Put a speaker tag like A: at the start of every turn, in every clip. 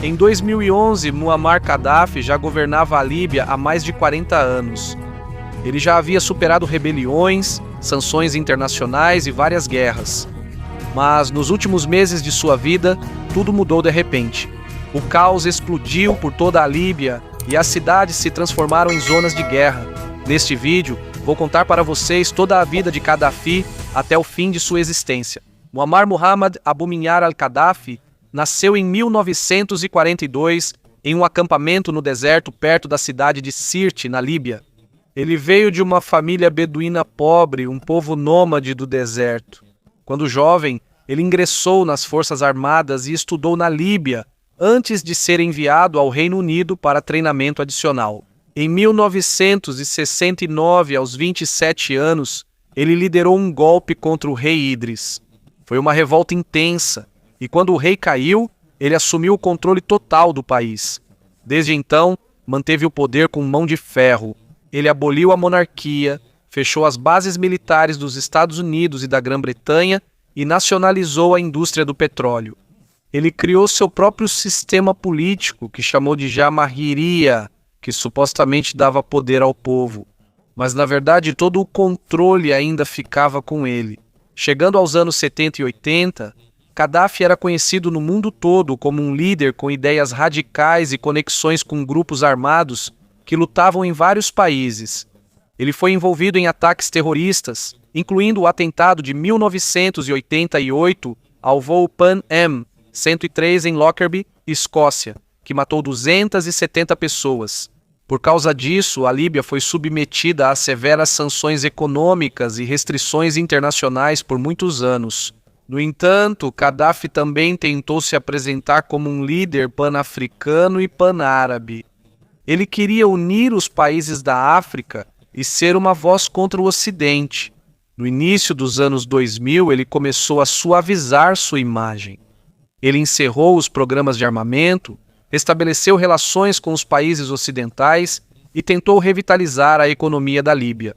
A: Em 2011, Muammar Gaddafi já governava a Líbia há mais de 40 anos. Ele já havia superado rebeliões, sanções internacionais e várias guerras. Mas nos últimos meses de sua vida, tudo mudou de repente. O caos explodiu por toda a Líbia e as cidades se transformaram em zonas de guerra. Neste vídeo, vou contar para vocês toda a vida de Gaddafi até o fim de sua existência. Muammar Muhammad Abu Nimer al-Gaddafi nasceu em 1942 em um acampamento no deserto perto da cidade de Sirte, na Líbia. Ele veio de uma família beduína pobre, um povo nômade do deserto. Quando jovem, ele ingressou nas Forças Armadas e estudou na Líbia, antes de ser enviado ao Reino Unido para treinamento adicional. Em 1969, aos 27 anos, ele liderou um golpe contra o rei Idris. Foi uma revolta intensa, e quando o rei caiu, ele assumiu o controle total do país. Desde então, manteve o poder com mão de ferro. Ele aboliu a monarquia, fechou as bases militares dos Estados Unidos e da Grã-Bretanha e nacionalizou a indústria do petróleo. Ele criou seu próprio sistema político, que chamou de Jamahiriya, que supostamente dava poder ao povo. Mas, na verdade, todo o controle ainda ficava com ele. Chegando aos anos 70 e 80, Gaddafi era conhecido no mundo todo como um líder com ideias radicais e conexões com grupos armados que lutavam em vários países. Ele foi envolvido em ataques terroristas, incluindo o atentado de 1988 ao voo Pan Am 103 em Lockerbie, Escócia, que matou 270 pessoas. Por causa disso, a Líbia foi submetida a severas sanções econômicas e restrições internacionais por muitos anos. No entanto, Gaddafi também tentou se apresentar como um líder pan-africano e pan-árabe. Ele queria unir os países da África e ser uma voz contra o Ocidente. No início dos anos 2000, ele começou a suavizar sua imagem. Ele encerrou os programas de armamento, estabeleceu relações com os países ocidentais e tentou revitalizar a economia da Líbia.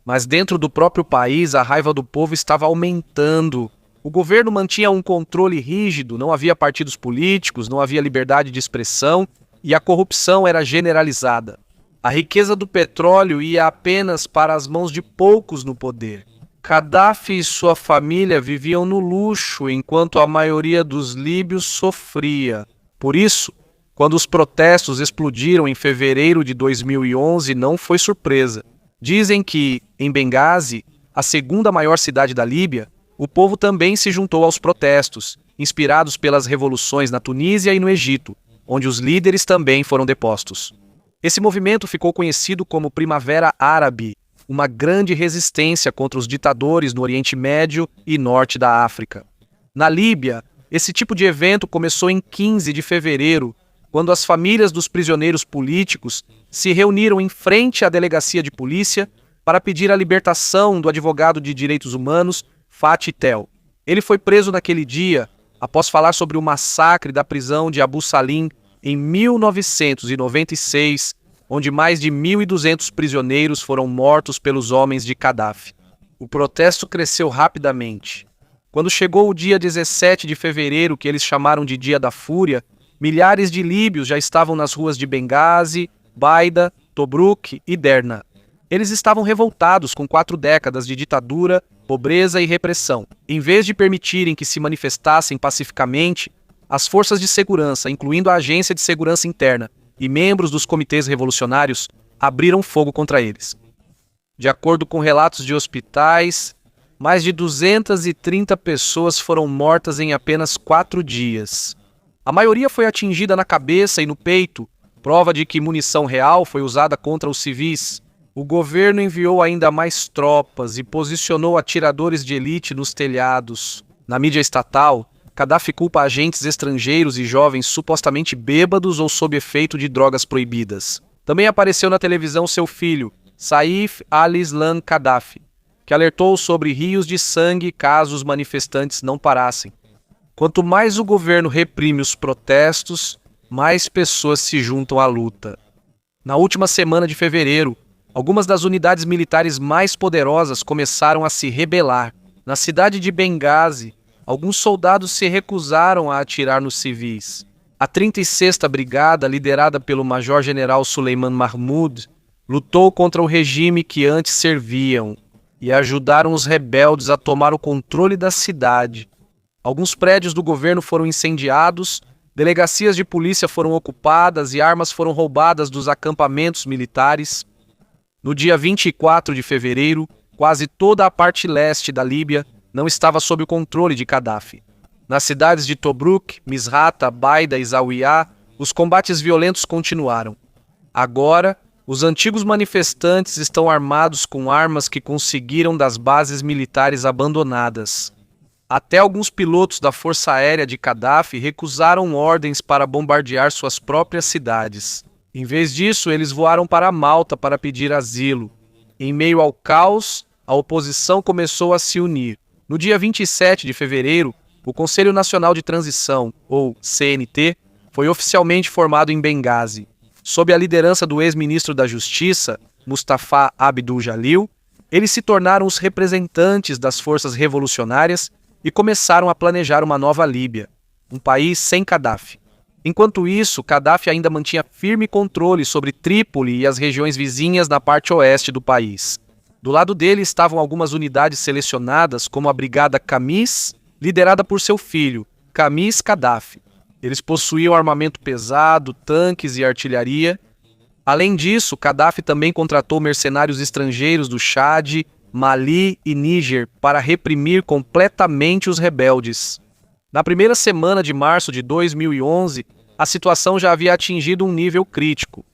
A: Mas dentro do próprio país, a raiva do povo estava aumentando. O governo mantinha um controle rígido, não havia partidos políticos, não havia liberdade de expressão e a corrupção era generalizada. A riqueza do petróleo ia apenas para as mãos de poucos no poder. Gaddafi e sua família viviam no luxo, enquanto a maioria dos líbios sofria. Por isso, quando os protestos explodiram em fevereiro de 2011, não foi surpresa. Dizem que, em Benghazi, a segunda maior cidade da Líbia, o povo também se juntou aos protestos, inspirados pelas revoluções na Tunísia e no Egito, onde os líderes também foram depostos. Esse movimento ficou conhecido como Primavera Árabe, uma grande resistência contra os ditadores no Oriente Médio e Norte da África. Na Líbia, esse tipo de evento começou em 15 de fevereiro, quando as famílias dos prisioneiros políticos se reuniram em frente à delegacia de polícia para pedir a libertação do advogado de direitos humanos Fatih Tel. Ele foi preso naquele dia após falar sobre o massacre da prisão de Abu Salim em 1996, onde mais de 1.200 prisioneiros foram mortos pelos homens de Gaddafi. O protesto cresceu rapidamente. Quando chegou o dia 17 de fevereiro, que eles chamaram de Dia da Fúria, milhares de líbios já estavam nas ruas de Benghazi, Baida, Tobruk e Derna. Eles estavam revoltados com 4 décadas de ditadura, pobreza e repressão. Em vez de permitirem que se manifestassem pacificamente, as forças de segurança, incluindo a Agência de Segurança Interna e membros dos comitês revolucionários, abriram fogo contra eles. De acordo com relatos de hospitais, mais de 230 pessoas foram mortas em apenas 4 dias. A maioria foi atingida na cabeça e no peito, prova de que munição real foi usada contra os civis. O governo enviou ainda mais tropas e posicionou atiradores de elite nos telhados. Na mídia estatal, Gaddafi culpa agentes estrangeiros e jovens supostamente bêbados ou sob efeito de drogas proibidas. Também apareceu na televisão seu filho, Saif al-Islam Gaddafi, que alertou sobre rios de sangue caso os manifestantes não parassem. Quanto mais o governo reprime os protestos, mais pessoas se juntam à luta. Na última semana de fevereiro, algumas das unidades militares mais poderosas começaram a se rebelar. Na cidade de Benghazi, alguns soldados se recusaram a atirar nos civis. A 36ª Brigada, liderada pelo Major-General Suleiman Mahmoud, lutou contra o regime que antes serviam e ajudaram os rebeldes a tomar o controle da cidade. Alguns prédios do governo foram incendiados, delegacias de polícia foram ocupadas e armas foram roubadas dos acampamentos militares. No dia 24 de fevereiro, quase toda a parte leste da Líbia não estava sob o controle de Gaddafi. Nas cidades de Tobruk, Misrata, Baida e Zawiya, os combates violentos continuaram. Agora, os antigos manifestantes estão armados com armas que conseguiram das bases militares abandonadas. Até alguns pilotos da Força Aérea de Gaddafi recusaram ordens para bombardear suas próprias cidades. Em vez disso, eles voaram para Malta para pedir asilo. Em meio ao caos, a oposição começou a se unir. No dia 27 de fevereiro, o Conselho Nacional de Transição, ou CNT, foi oficialmente formado em Benghazi. Sob a liderança do ex-ministro da Justiça, Mustafa Abdul Jalil, eles se tornaram os representantes das forças revolucionárias e começaram a planejar uma nova Líbia, um país sem Gaddafi. Enquanto isso, Gaddafi ainda mantinha firme controle sobre Trípoli e as regiões vizinhas na parte oeste do país. Do lado dele estavam algumas unidades selecionadas, como a Brigada Qamis, liderada por seu filho, Qamis Gaddafi. Eles possuíam armamento pesado, tanques e artilharia. Além disso, Gaddafi também contratou mercenários estrangeiros do Chad, Mali e Níger para reprimir completamente os rebeldes. Na primeira semana de março de 2011, a situação já havia atingido um nível crítico.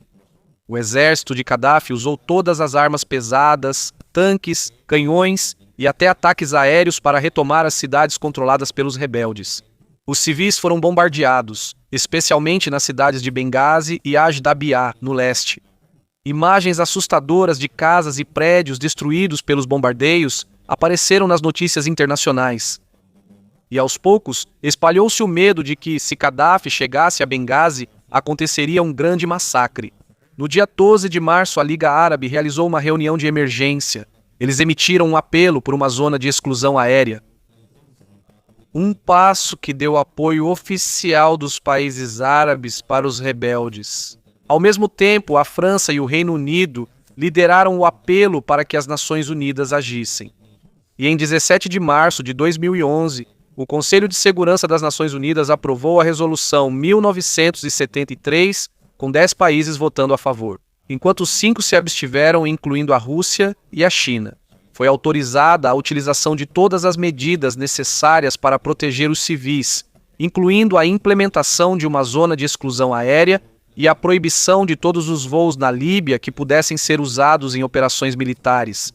A: O exército de Gaddafi usou todas as armas pesadas, tanques, canhões e até ataques aéreos para retomar as cidades controladas pelos rebeldes. Os civis foram bombardeados, especialmente nas cidades de Benghazi e Ajdabiya, no leste. Imagens assustadoras de casas e prédios destruídos pelos bombardeios apareceram nas notícias internacionais. E aos poucos, espalhou-se o medo de que, se Gaddafi chegasse a Benghazi, aconteceria um grande massacre. No dia 12 de março, a Liga Árabe realizou uma reunião de emergência. Eles emitiram um apelo por uma zona de exclusão aérea. Um passo que deu apoio oficial dos países árabes para os rebeldes. Ao mesmo tempo, a França e o Reino Unido lideraram o apelo para que as Nações Unidas agissem. E em 17 de março de 2011, o Conselho de Segurança das Nações Unidas aprovou a Resolução 1973, com 10 países votando a favor, enquanto 5 se abstiveram, incluindo a Rússia e a China. Foi autorizada a utilização de todas as medidas necessárias para proteger os civis, incluindo a implementação de uma zona de exclusão aérea e a proibição de todos os voos na Líbia que pudessem ser usados em operações militares.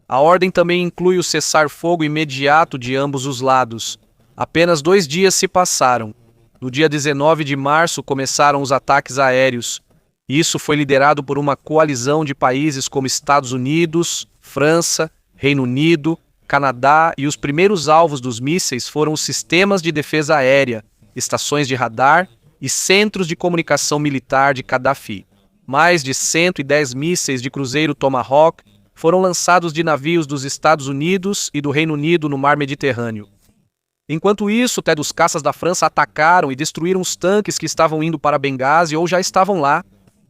A: A ordem também inclui o cessar-fogo imediato de ambos os lados. Apenas 2 dias se passaram. No dia 19 de março começaram os ataques aéreos. Isso foi liderado por uma coalizão de países como Estados Unidos, França, Reino Unido, Canadá, e os primeiros alvos dos mísseis foram os sistemas de defesa aérea, estações de radar e centros de comunicação militar de Gaddafi. Mais de 110 mísseis de cruzeiro Tomahawk foram lançados de navios dos Estados Unidos e do Reino Unido no mar Mediterrâneo. Enquanto isso, até dos caças da França atacaram e destruíram os tanques que estavam indo para Benghazi ou já estavam lá.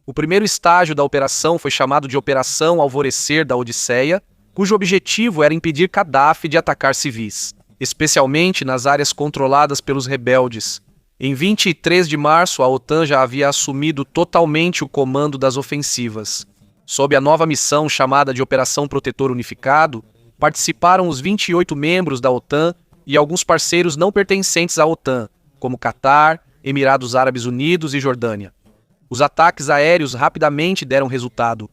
A: O primeiro estágio da operação foi chamado de Operação Alvorecer da Odisseia, cujo objetivo era impedir Gaddafi de atacar civis, especialmente nas áreas controladas pelos rebeldes. Em 23 de março, a OTAN já havia assumido totalmente o comando das ofensivas. Sob a nova missão chamada de Operação Protetor Unificado, participaram os 28 membros da OTAN e alguns parceiros não pertencentes à OTAN, como Catar, Emirados Árabes Unidos e Jordânia. Os ataques aéreos rapidamente deram resultado.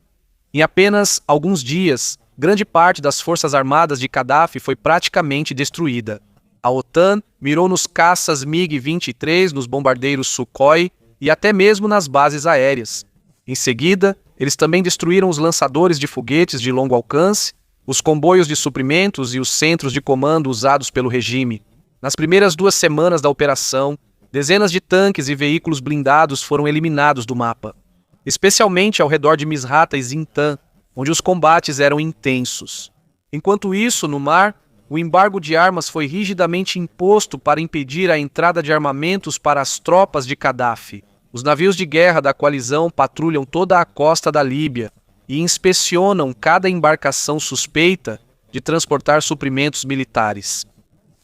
A: Em apenas alguns dias, grande parte das forças armadas de Gaddafi foi praticamente destruída. A OTAN mirou nos caças MiG-23, nos bombardeiros Sukhoi e até mesmo nas bases aéreas. Em seguida, eles também destruíram os lançadores de foguetes de longo alcance, os comboios de suprimentos e os centros de comando usados pelo regime. Nas primeiras 2 semanas da operação, dezenas de tanques e veículos blindados foram eliminados do mapa, especialmente ao redor de Misrata e Zintan, onde os combates eram intensos. Enquanto isso, no mar, o embargo de armas foi rigidamente imposto para impedir a entrada de armamentos para as tropas de Gaddafi. Os navios de guerra da coalizão patrulham toda a costa da Líbia e inspecionam cada embarcação suspeita de transportar suprimentos militares.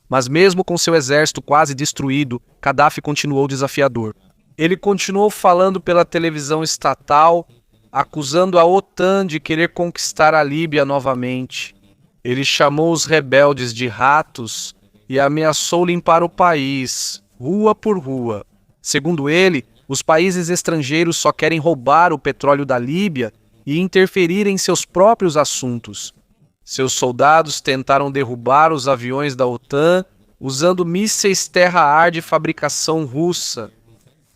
A: Mas mesmo com seu exército quase destruído, Gaddafi continuou desafiador. Ele continuou falando pela televisão estatal, acusando a OTAN de querer conquistar a Líbia novamente. Ele chamou os rebeldes de ratos e ameaçou limpar o país, rua por rua. Segundo ele, os países estrangeiros só querem roubar o petróleo da Líbia e interferir em seus próprios assuntos. Seus soldados tentaram derrubar os aviões da OTAN usando mísseis terra-ar de fabricação russa,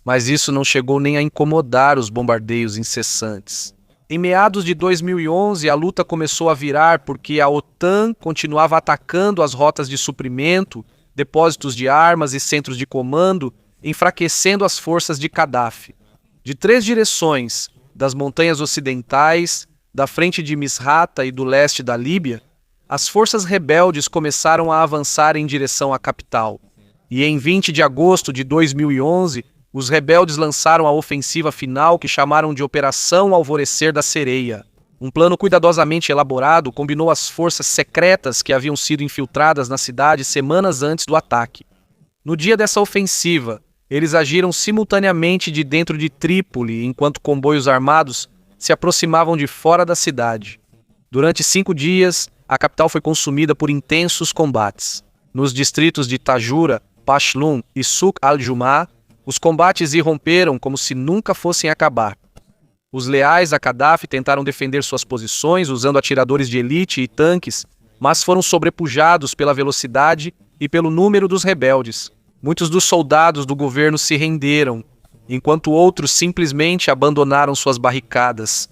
A: mas isso não chegou nem a incomodar os bombardeios incessantes. Em meados de 2011, a luta começou a virar porque a OTAN continuava atacando as rotas de suprimento, depósitos de armas e centros de comando, enfraquecendo as forças de Gaddafi. De 3 direções, das montanhas ocidentais, da frente de Misrata e do leste da Líbia, as forças rebeldes começaram a avançar em direção à capital. E em 20 de agosto de 2011, os rebeldes lançaram a ofensiva final que chamaram de Operação Alvorecer da Sereia. Um plano cuidadosamente elaborado combinou as forças secretas que haviam sido infiltradas na cidade semanas antes do ataque. No dia dessa ofensiva, eles agiram simultaneamente de dentro de Trípoli, enquanto comboios armados se aproximavam de fora da cidade. Durante 5 dias, a capital foi consumida por intensos combates. Nos distritos de Tajura, Pashlun e Suq al-Jumah, os combates irromperam como se nunca fossem acabar. Os leais a Gaddafi tentaram defender suas posições usando atiradores de elite e tanques, mas foram sobrepujados pela velocidade e pelo número dos rebeldes. Muitos dos soldados do governo se renderam, enquanto outros simplesmente abandonaram suas barricadas.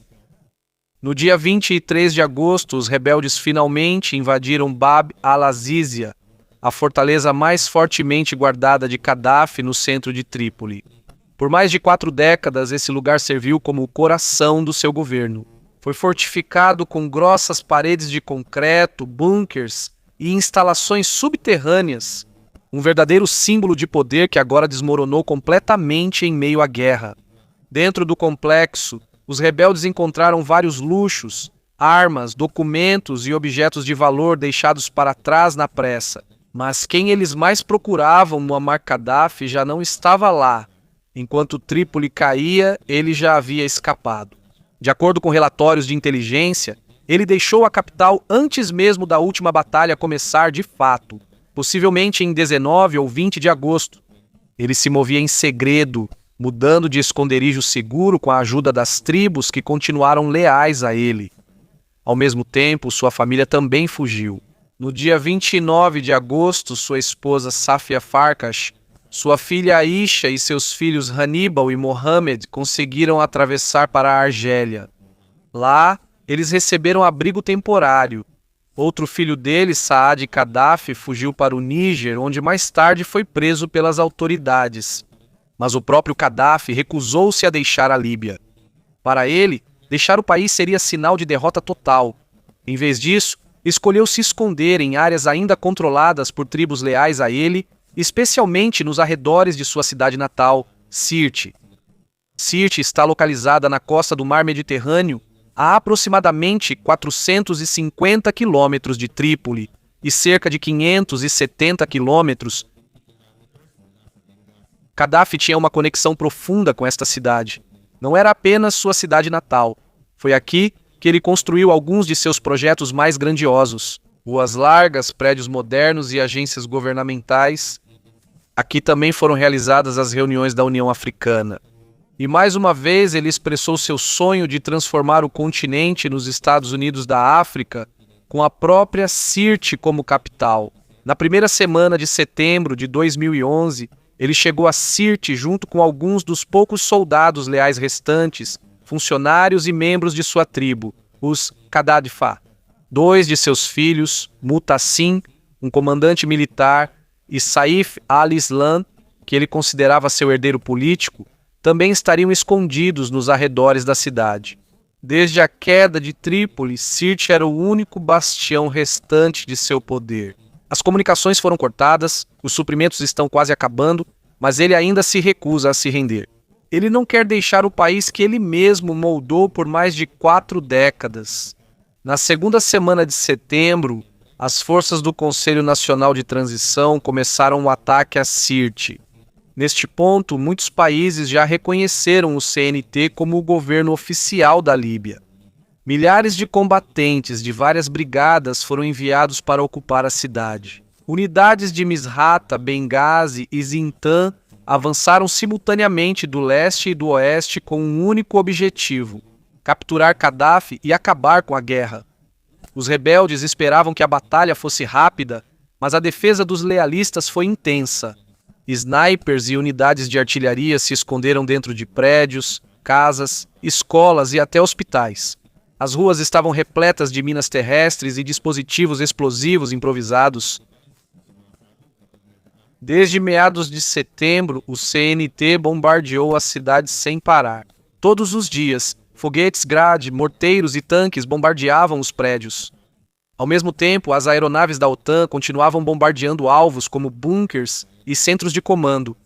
A: No dia 23 de agosto, os rebeldes finalmente invadiram Bab al-Azizia, a fortaleza mais fortemente guardada de Gaddafi no centro de Trípoli. Por mais de 4 décadas, esse lugar serviu como o coração do seu governo. Foi fortificado com grossas paredes de concreto, bunkers e instalações subterrâneas, um verdadeiro símbolo de poder que agora desmoronou completamente em meio à guerra. Dentro do complexo, os rebeldes encontraram vários luxos, armas, documentos e objetos de valor deixados para trás na pressa. Mas quem eles mais procuravam, Muammar Gaddafi, já não estava lá. Enquanto Trípoli caía, ele já havia escapado. De acordo com relatórios de inteligência, ele deixou a capital antes mesmo da última batalha começar de fato, possivelmente em 19 ou 20 de agosto. Ele se movia em segredo, mudando de esconderijo seguro com a ajuda das tribos que continuaram leais a ele. Ao mesmo tempo, sua família também fugiu. No dia 29 de agosto, sua esposa Safia Farkash, sua filha Aisha e seus filhos Hannibal e Mohammed conseguiram atravessar para a Argélia. Lá, eles receberam abrigo temporário. Outro filho deles, Saad Gaddafi, fugiu para o Níger, onde mais tarde foi preso pelas autoridades. Mas o próprio Gaddafi recusou-se a deixar a Líbia. Para ele, deixar o país seria sinal de derrota total. Em vez disso, escolheu se esconder em áreas ainda controladas por tribos leais a ele, especialmente nos arredores de sua cidade natal, Sirte. Sirte está localizada na costa do Mar Mediterrâneo, a aproximadamente 450 quilômetros de Trípoli e cerca de 570 quilômetros. Gaddafi tinha uma conexão profunda com esta cidade. Não era apenas sua cidade natal. Foi aqui que ele construiu alguns de seus projetos mais grandiosos. Ruas largas, prédios modernos e agências governamentais. Aqui também foram realizadas as reuniões da União Africana. E mais uma vez ele expressou seu sonho de transformar o continente nos Estados Unidos da África, com a própria Sirte como capital. Na primeira semana de setembro de 2011, ele chegou a Sirte junto com alguns dos poucos soldados leais restantes, funcionários e membros de sua tribo, os Qaddafiah. 2 de seus filhos, Mutassim, um comandante militar, e Saif al-Islam, que ele considerava seu herdeiro político, também estariam escondidos nos arredores da cidade. Desde a queda de Trípoli, Sirte era o único bastião restante de seu poder. As comunicações foram cortadas, os suprimentos estão quase acabando, mas ele ainda se recusa a se render. Ele não quer deixar o país que ele mesmo moldou por mais de 4 décadas. Na segunda semana de setembro, as forças do Conselho Nacional de Transição começaram o ataque a Sirte. Neste ponto, muitos países já reconheceram o CNT como o governo oficial da Líbia. Milhares de combatentes de várias brigadas foram enviados para ocupar a cidade. Unidades de Misrata, Benghazi e Zintan avançaram simultaneamente do leste e do oeste com um único objetivo: capturar Gaddafi e acabar com a guerra. Os rebeldes esperavam que a batalha fosse rápida, mas a defesa dos lealistas foi intensa. Snipers e unidades de artilharia se esconderam dentro de prédios, casas, escolas e até hospitais. As ruas estavam repletas de minas terrestres e dispositivos explosivos improvisados. Desde meados de setembro, o CNT bombardeou a cidade sem parar. Todos os dias, foguetes Grad, morteiros e tanques bombardeavam os prédios. Ao mesmo tempo, as aeronaves da OTAN continuavam bombardeando alvos como bunkers e centros de comando.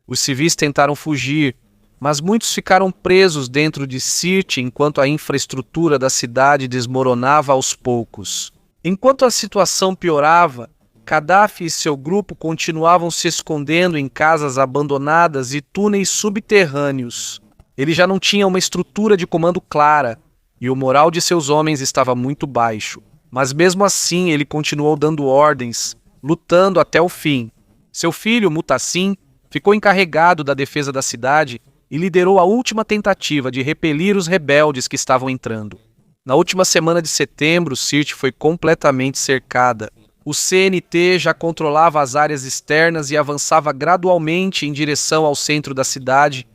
A: Os civis tentaram fugir, mas muitos ficaram presos dentro de Sirte enquanto a infraestrutura da cidade desmoronava aos poucos. Enquanto a situação piorava, Gaddafi e seu grupo continuavam se escondendo em casas abandonadas e túneis subterrâneos. Ele já não tinha uma estrutura de comando clara e o moral de seus homens estava muito baixo. Mas mesmo assim ele continuou dando ordens, lutando até o fim. Seu filho, Mutassim, ficou encarregado da defesa da cidade e liderou a última tentativa de repelir os rebeldes que estavam entrando. Na última semana de setembro, Sirte foi completamente cercada. O CNT já controlava as áreas externas e avançava gradualmente em direção ao centro da cidade.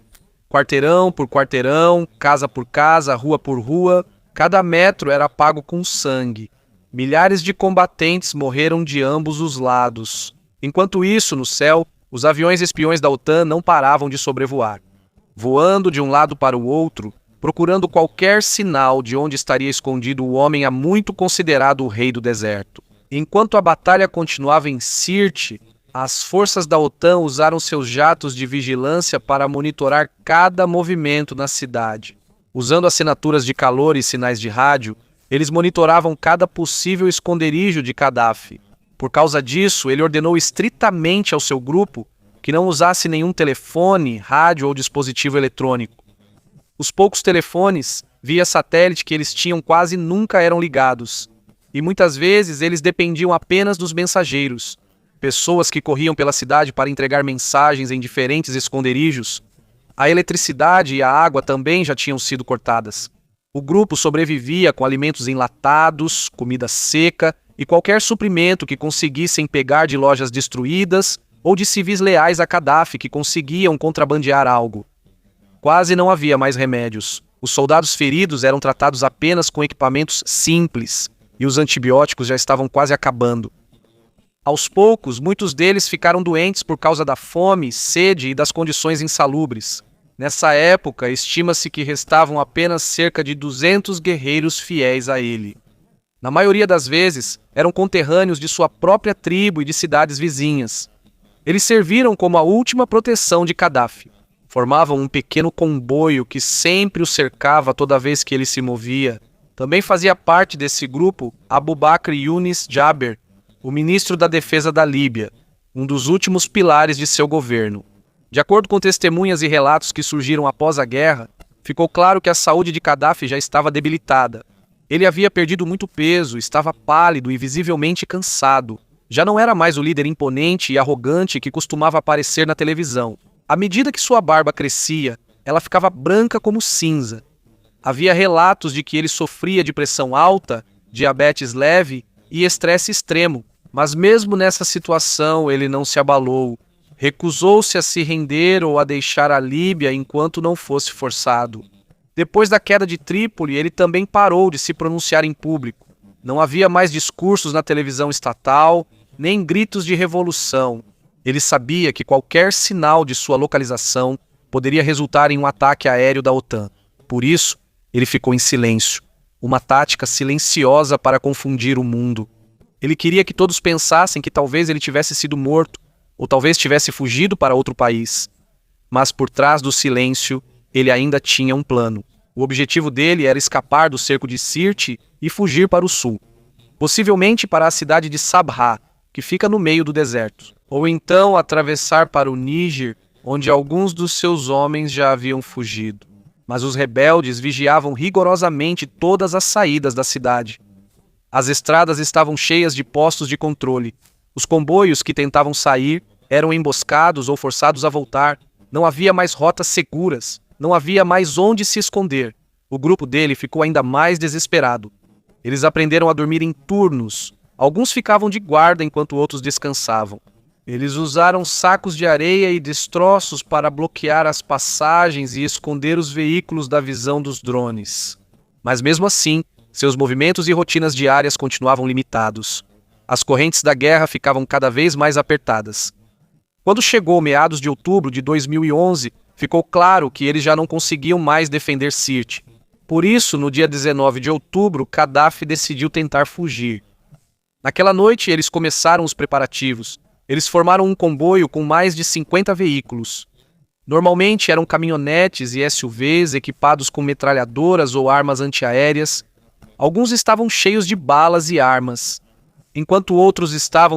A: Quarteirão por quarteirão, casa por casa, rua por rua, cada metro era pago com sangue. Milhares de combatentes morreram de ambos os lados. Enquanto isso, no céu, os aviões espiões da OTAN não paravam de sobrevoar. Voando de um lado para o outro, procurando qualquer sinal de onde estaria escondido o homem há muito considerado o rei do deserto. Enquanto a batalha continuava em Sirte, as forças da OTAN usaram seus jatos de vigilância para monitorar cada movimento na cidade. Usando assinaturas de calor e sinais de rádio, eles monitoravam cada possível esconderijo de Gaddafi. Por causa disso, ele ordenou estritamente ao seu grupo que não usasse nenhum telefone, rádio ou dispositivo eletrônico. Os poucos telefones, via satélite que eles tinham quase nunca eram ligados, e muitas vezes eles dependiam apenas dos mensageiros, pessoas que corriam pela cidade para entregar mensagens em diferentes esconderijos. A eletricidade e a água também já tinham sido cortadas. O grupo sobrevivia com alimentos enlatados, comida seca e qualquer suprimento que conseguissem pegar de lojas destruídas ou de civis leais a Gaddafi que conseguiam contrabandear algo. Quase não havia mais remédios. Os soldados feridos eram tratados apenas com equipamentos simples e os antibióticos já estavam quase acabando. Aos poucos, muitos deles ficaram doentes por causa da fome, sede e das condições insalubres. Nessa época, estima-se que restavam apenas cerca de 200 guerreiros fiéis a ele. Na maioria das vezes, eram conterrâneos de sua própria tribo e de cidades vizinhas. Eles serviram como a última proteção de Gaddafi. Formavam um pequeno comboio que sempre o cercava toda vez que ele se movia. Também fazia parte desse grupo Abu Bakr Yunis Jaber, o ministro da Defesa da Líbia, um dos últimos pilares de seu governo. De acordo com testemunhas e relatos que surgiram após a guerra, ficou claro que a saúde de Gaddafi já estava debilitada. Ele havia perdido muito peso, estava pálido e visivelmente cansado. Já não era mais o líder imponente e arrogante que costumava aparecer na televisão. À medida que sua barba crescia, ela ficava branca como cinza. Havia relatos de que ele sofria de pressão alta, diabetes leve e estresse extremo. Mas mesmo nessa situação ele não se abalou. Recusou-se a se render ou a deixar a Líbia enquanto não fosse forçado. Depois da queda de Trípoli, ele também parou de se pronunciar em público. Não havia mais discursos na televisão estatal, nem gritos de revolução. Ele sabia que qualquer sinal de sua localização poderia resultar em um ataque aéreo da OTAN. Por isso, ele ficou em silêncio, uma tática silenciosa para confundir o mundo. Ele queria que todos pensassem que talvez ele tivesse sido morto, ou talvez tivesse fugido para outro país. Mas por trás do silêncio, ele ainda tinha um plano. O objetivo dele era escapar do cerco de Sirte e fugir para o sul. Possivelmente para a cidade de Sabha, que fica no meio do deserto. Ou então atravessar para o Níger, onde alguns dos seus homens já haviam fugido. Mas os rebeldes vigiavam rigorosamente todas as saídas da cidade. As estradas estavam cheias de postos de controle. Os comboios que tentavam sair eram emboscados ou forçados a voltar. Não havia mais rotas seguras. Não havia mais onde se esconder. O grupo dele ficou ainda mais desesperado. Eles aprenderam a dormir em turnos. Alguns ficavam de guarda enquanto outros descansavam. Eles usaram sacos de areia e destroços para bloquear as passagens e esconder os veículos da visão dos drones. Mas mesmo assim, seus movimentos e rotinas diárias continuavam limitados. As correntes da guerra ficavam cada vez mais apertadas. Quando chegou meados de outubro de 2011, ficou claro que eles já não conseguiam mais defender Sirte. Por isso, no dia 19 de outubro, Gaddafi decidiu tentar fugir. Naquela noite, eles começaram os preparativos. Eles formaram um comboio com mais de 50 veículos. Normalmente eram caminhonetes e SUVs equipados com metralhadoras ou armas antiaéreas. Alguns estavam cheios de balas e armas, enquanto outros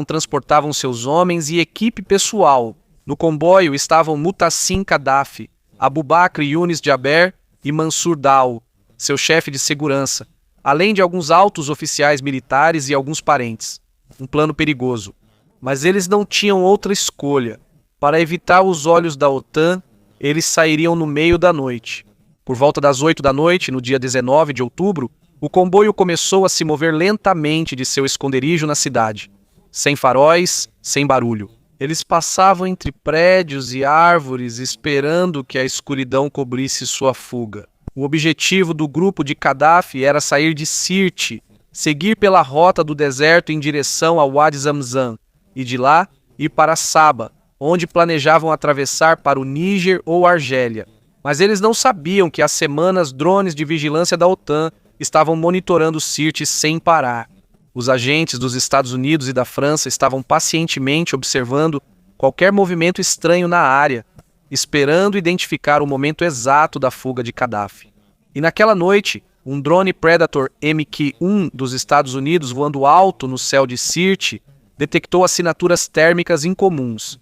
A: transportavam seus homens e equipe pessoal. No comboio estavam Mutassim Gaddafi, Abubakr Yunis Jaber e Mansur Dao, seu chefe de segurança, além de alguns altos oficiais militares e alguns parentes. Um plano perigoso. Mas eles não tinham outra escolha. Para evitar os olhos da OTAN, eles sairiam no meio da noite. Por volta das 8 da noite, no dia 19 de outubro, o comboio começou a se mover lentamente de seu esconderijo na cidade. Sem faróis, sem barulho. Eles passavam entre prédios e árvores esperando que a escuridão cobrisse sua fuga. O objetivo do grupo de Gaddafi era sair de Sirte, seguir pela rota do deserto em direção ao Wadi Zamzam e de lá ir para Saba, onde planejavam atravessar para o Níger ou Argélia. Mas eles não sabiam que há semanas drones de vigilância da OTAN estavam monitorando Sirte sem parar. Os agentes dos Estados Unidos e da França estavam pacientemente observando qualquer movimento estranho na área, esperando identificar o momento exato da fuga de Gaddafi. E naquela noite, um drone Predator Mk-1 dos Estados Unidos voando alto no céu de Sirte detectou assinaturas térmicas incomuns.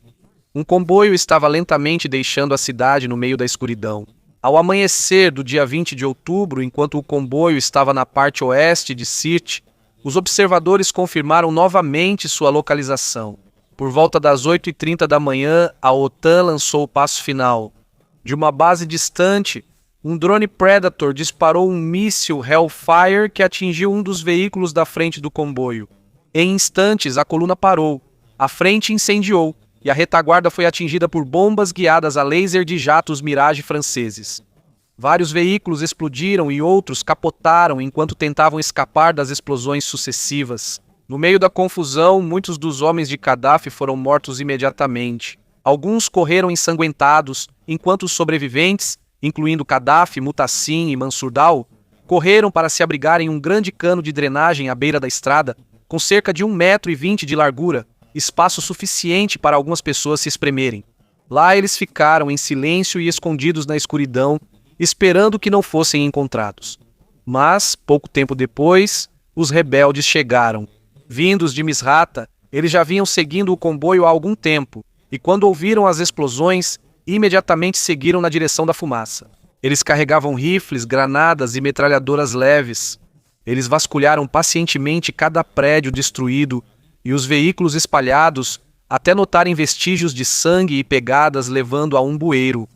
A: Um comboio estava lentamente deixando a cidade no meio da escuridão. Ao amanhecer do dia 20 de outubro, enquanto o comboio estava na parte oeste de Sirte, os observadores confirmaram novamente sua localização. Por volta das 8h30 da manhã, a OTAN lançou o passo final. De uma base distante, um drone Predator disparou um míssil Hellfire que atingiu um dos veículos da frente do comboio. Em instantes, a coluna parou, a frente incendiou e a retaguarda foi atingida por bombas guiadas a laser de jatos Mirage franceses. Vários veículos explodiram e outros capotaram enquanto tentavam escapar das explosões sucessivas. No meio da confusão, muitos dos homens de Gaddafi foram mortos imediatamente. Alguns correram ensanguentados, enquanto os sobreviventes, incluindo Gaddafi, Mutassim e Mansur Dao, correram para se abrigar em um grande cano de drenagem à beira da estrada, com cerca de 1,20 m de largura, espaço suficiente para algumas pessoas se espremerem. Lá eles ficaram em silêncio e escondidos na escuridão, esperando que não fossem encontrados. Mas, pouco tempo depois, os rebeldes chegaram. Vindos de Misrata, eles já vinham seguindo o comboio há algum tempo, e quando ouviram as explosões, imediatamente seguiram na direção da fumaça. Eles carregavam rifles, granadas e metralhadoras leves. Eles vasculharam pacientemente cada prédio destruído e os veículos espalhados, até notarem vestígios de sangue e pegadas levando a um bueiro.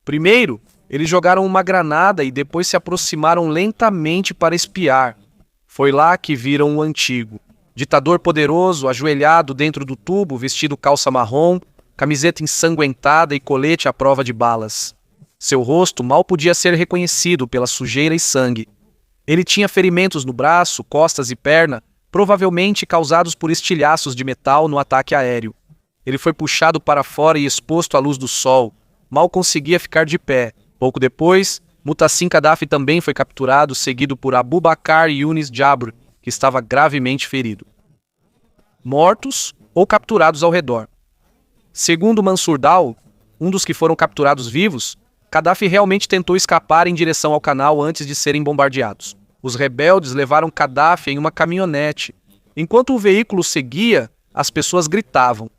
A: Primeiro, eles jogaram uma granada e depois se aproximaram lentamente para espiar. Foi lá que viram o antigo. Ditador poderoso, ajoelhado dentro do tubo, vestido calça marrom, camiseta ensanguentada e colete à prova de balas. Seu rosto mal podia ser reconhecido pela sujeira e sangue. Ele tinha ferimentos no braço, costas e perna, provavelmente causados por estilhaços de metal no ataque aéreo. Ele foi puxado para fora e exposto à luz do sol. Mal conseguia ficar de pé. Pouco depois, Mutassim Gaddafi também foi capturado, seguido por Abubakr Yunis Jabr, que estava gravemente ferido. mortos ou capturados ao redor. Segundo Mansur Dal, um dos que foram capturados vivos, Gaddafi realmente tentou escapar em direção ao canal antes de serem bombardeados. Os rebeldes levaram Gaddafi em uma caminhonete. Enquanto o veículo seguia, as pessoas gritavam.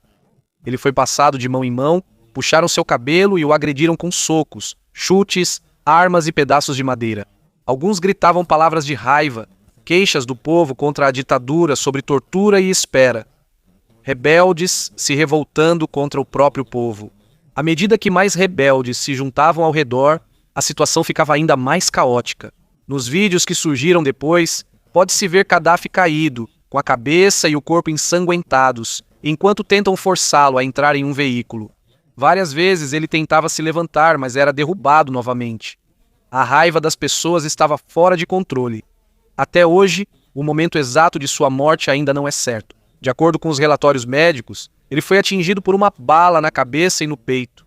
A: Ele foi passado de mão em mão, puxaram seu cabelo e o agrediram com socos, chutes, armas e pedaços de madeira. Alguns gritavam palavras de raiva, queixas do povo contra a ditadura sobre tortura e espera. Rebeldes se revoltando contra o próprio povo. À medida que mais rebeldes se juntavam ao redor, a situação ficava ainda mais caótica. Nos vídeos que surgiram depois, pode-se ver Gaddafi caído, com a cabeça e o corpo ensanguentados, enquanto tentam forçá-lo a entrar em um veículo. Várias vezes ele tentava se levantar, mas era derrubado novamente. A raiva das pessoas estava fora de controle. Até hoje, o momento exato de sua morte ainda não é certo. De acordo com os relatórios médicos, ele foi atingido por uma bala na cabeça e no peito.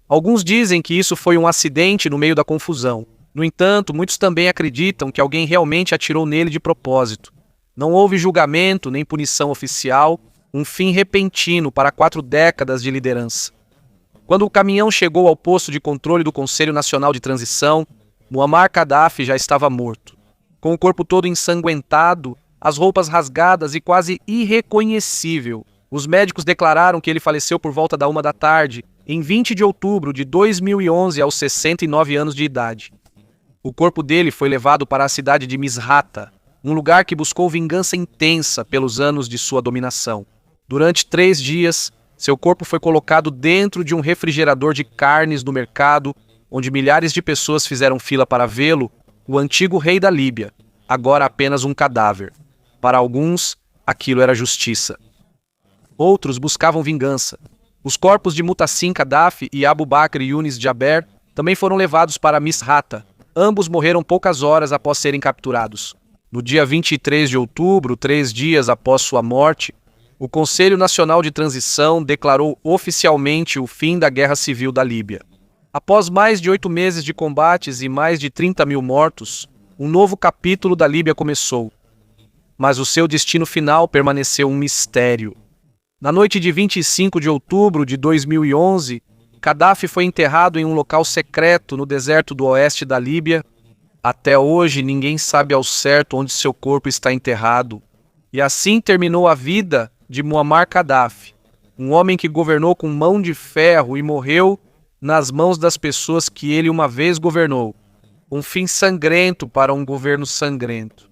A: Alguns dizem que isso foi um acidente no meio da confusão. No entanto, muitos também acreditam que alguém realmente atirou nele de propósito. Não houve julgamento nem punição oficial, um fim repentino para 4 décadas de liderança. Quando o caminhão chegou ao posto de controle do Conselho Nacional de Transição, Muammar Gaddafi já estava morto. Com o corpo todo ensanguentado, as roupas rasgadas e quase irreconhecível. Os médicos declararam que ele faleceu por volta da 1 da tarde, em 20 de outubro de 2011, aos 69 anos de idade. O corpo dele foi levado para a cidade de Misrata, um lugar que buscou vingança intensa pelos anos de sua dominação. Durante 3 dias, seu corpo foi colocado dentro de um refrigerador de carnes no mercado, onde milhares de pessoas fizeram fila para vê-lo, o antigo rei da Líbia, agora apenas um cadáver. Para alguns, aquilo era justiça. Outros buscavam vingança. Os corpos de Muhtassin Gaddafi e Abu Bakr Yunis Jaber também foram levados para Misrata. Ambos morreram poucas horas após serem capturados. No dia 23 de outubro, 3 dias após sua morte, o Conselho Nacional de Transição declarou oficialmente o fim da Guerra Civil da Líbia. Após mais de 8 meses de combates e mais de 30 mil mortos, um novo capítulo da Líbia começou. Mas o seu destino final permaneceu um mistério. Na noite de 25 de outubro de 2011, Gaddafi foi enterrado em um local secreto no deserto do oeste da Líbia. Até hoje, ninguém sabe ao certo onde seu corpo está enterrado. E assim terminou a vida de Muammar Gaddafi, um homem que governou com mão de ferro e morreu nas mãos das pessoas que ele uma vez governou. Um fim sangrento para um governo sangrento.